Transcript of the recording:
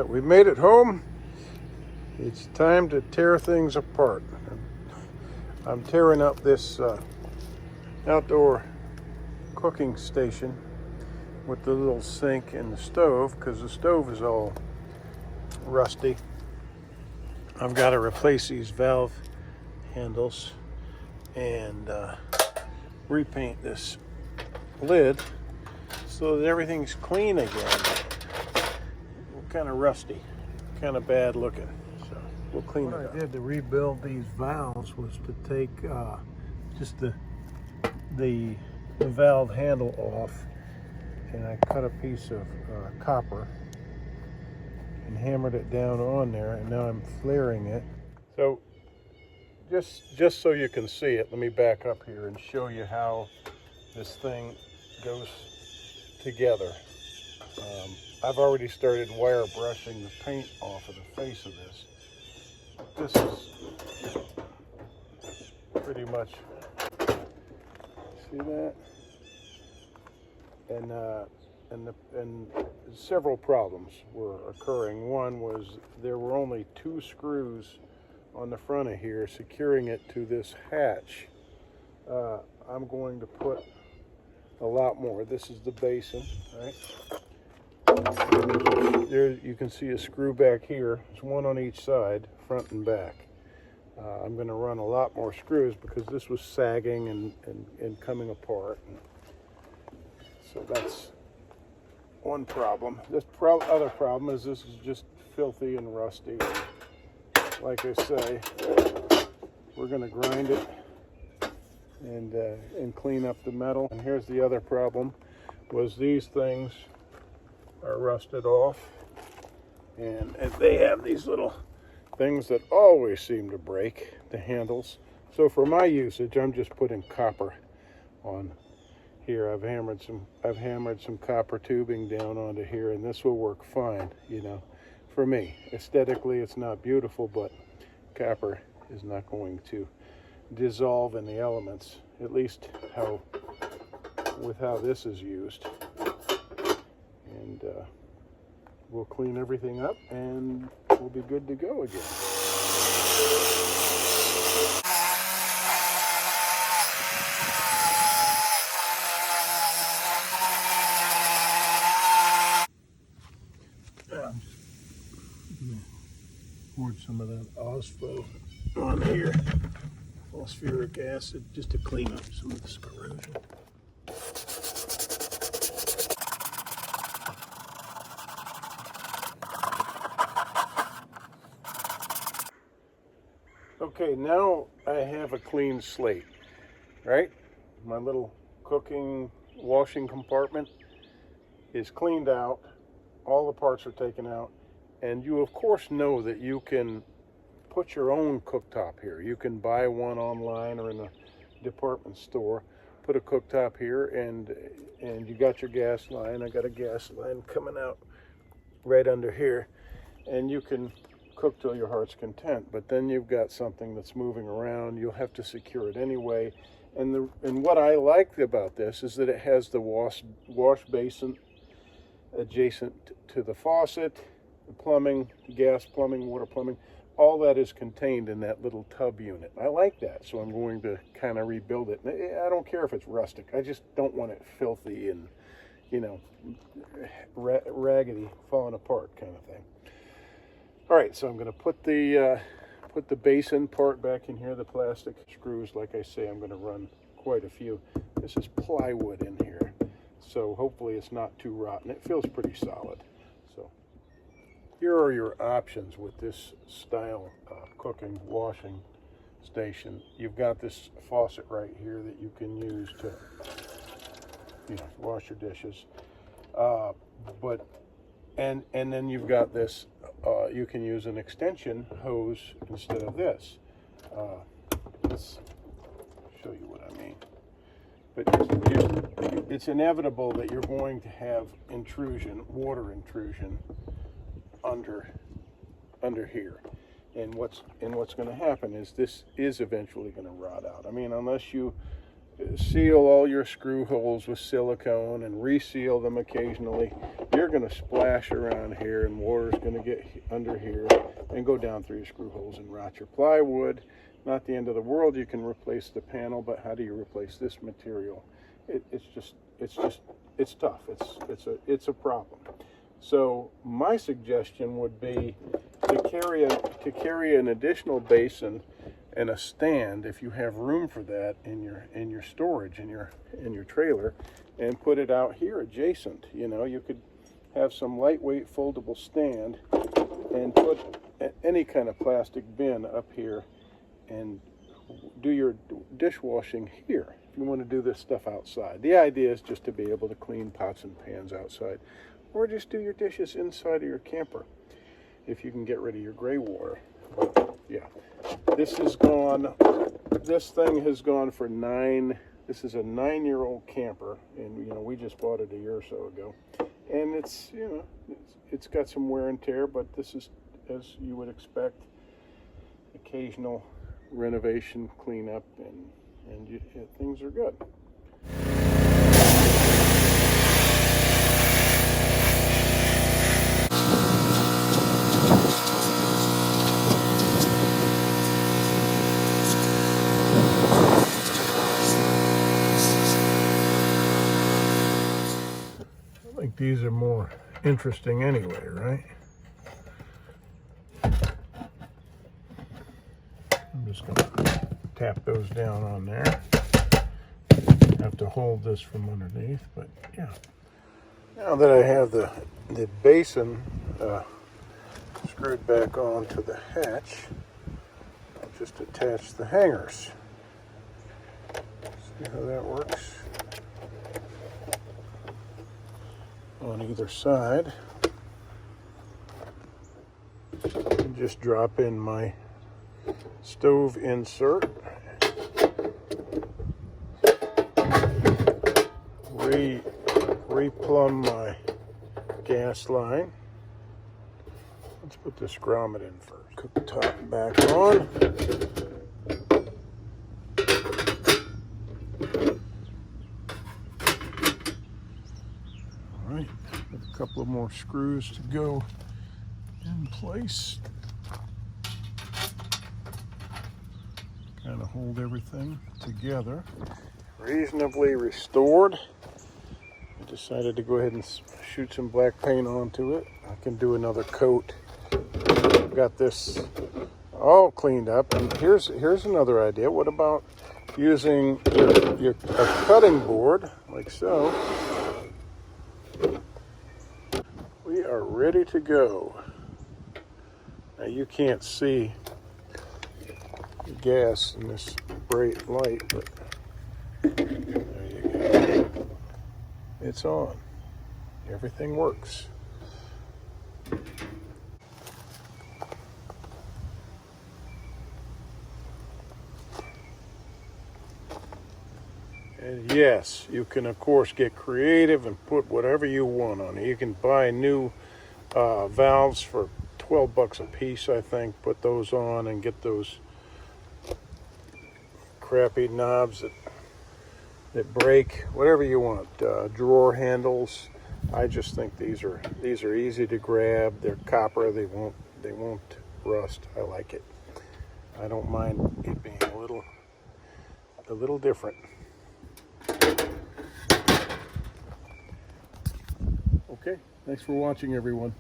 that we've made it home, it's time to tear things apart. I'm tearing up this outdoor cooking station with the little sink and the stove, because the stove is all rusty. I've got to replace these valve handles and repaint this lid so that everything's clean again. Kind of rusty, kind of bad looking, so we'll clean it up. What I did to rebuild these valves was to take just the valve handle off, and I cut a piece of copper and hammered it down on there, and now I'm flaring it. So just so you can see it, let me back up here and show you how this thing goes together. I've already started wire brushing the paint off of the face of this. This is pretty much, see that? And several problems were occurring. One was there were only 2 screws on the front of here securing it to this hatch. I'm going to put a lot more. This is the basin, right? There you can see a screw back here. There's one on each side, front and back. I'm going to run a lot more screws because this was sagging and coming apart. So that's one problem. This other problem is this is just filthy and rusty. Like I say, we're going to grind it and clean up the metal. And here's the other problem, was these things are rusted off, and they have these little things that always seem to break, the handles. So for my usage, I'm just putting copper on here. I've hammered some copper tubing down onto here, and this will work fine, you know, for me. Aesthetically, it's not beautiful, but copper is not going to dissolve in the elements, at least with how this is used. And we'll clean everything up and we'll be good to go again. Poured some of that OSPO on here, phosphoric acid, just to clean up some of this corrosion. Okay, now I have a clean slate, right? My little cooking, washing compartment is cleaned out. All the parts are taken out. And you, of course, know that you can put your own cooktop here. You can buy one online or in a department store. Put a cooktop here, and you got your gas line. I got a gas line coming out right under here. And you can cook till your heart's content, but then you've got something that's moving around. You'll have to secure it anyway. And what I like about this is that it has the wash basin adjacent to the faucet, the plumbing, gas plumbing, water plumbing. All that is contained in that little tub unit. I like that, so I'm going to kind of rebuild it. I don't care if it's rustic. I just don't want it filthy and, you know, raggedy, falling apart kind of thing. All right, so I'm going to put the basin part back in here, the plastic screws. Like I say, I'm going to run quite a few. This is plywood in here, so hopefully it's not too rotten. It feels pretty solid. So here are your options with this style cooking, washing station. You've got this faucet right here that you can use to, you know, wash your dishes. And then you've got this, you can use an extension hose instead of this. Let's show you what I mean. But it's inevitable that you're going to have intrusion, water intrusion under here. And what's going to happen is this is eventually going to rot out. I mean, unless you seal all your screw holes with silicone and reseal them occasionally. You're going to splash around here and water's going to get under here and go down through your screw holes and rot your plywood. Not the end of the world. You can replace the panel, but how do you replace this material? It's tough. It's a problem. So my suggestion would be to carry an additional basin and a stand, if you have room for that in your storage in your trailer, and put it out here adjacent. You know, you could have some lightweight foldable stand and put any kind of plastic bin up here and do your dishwashing here if you want to do this stuff outside. The idea is just to be able to clean pots and pans outside, or just do your dishes inside of your camper if you can get rid of your gray water. But yeah, this thing has gone for this is a 9-year-old camper, and you know, we just bought it a year or so ago, and it's, you know, it's got some wear and tear, but this is, as you would expect, occasional renovation, cleanup, and things are good. I think these are more interesting anyway, right? I'm just going to tap those down on there. Have to hold this from underneath, but yeah. Now that I have the basin screwed back onto the hatch, I'll just attach the hangers. See how that works? On either side. And just drop in my stove insert, replumb my gas line. Let's put this grommet in first. Put the top back on. All right, with a couple of more screws to go in place. Kind of hold everything together. Reasonably restored. I decided to go ahead and shoot some black paint onto it. I can do another coat. Got this all cleaned up, and here's another idea. What about using a cutting board like so? We are ready to go. Now you can't see the gas in this bright light, but there you go. It's on. Everything works. And yes, you can of course get creative and put whatever you want on it. You can buy new valves for 12 bucks a piece, I think. Put those on and get those crappy knobs that break, whatever you want. Drawer handles. I just think these are easy to grab. They're copper. They won't rust. I like it. I don't mind it being a little different. Okay, thanks for watching, everyone.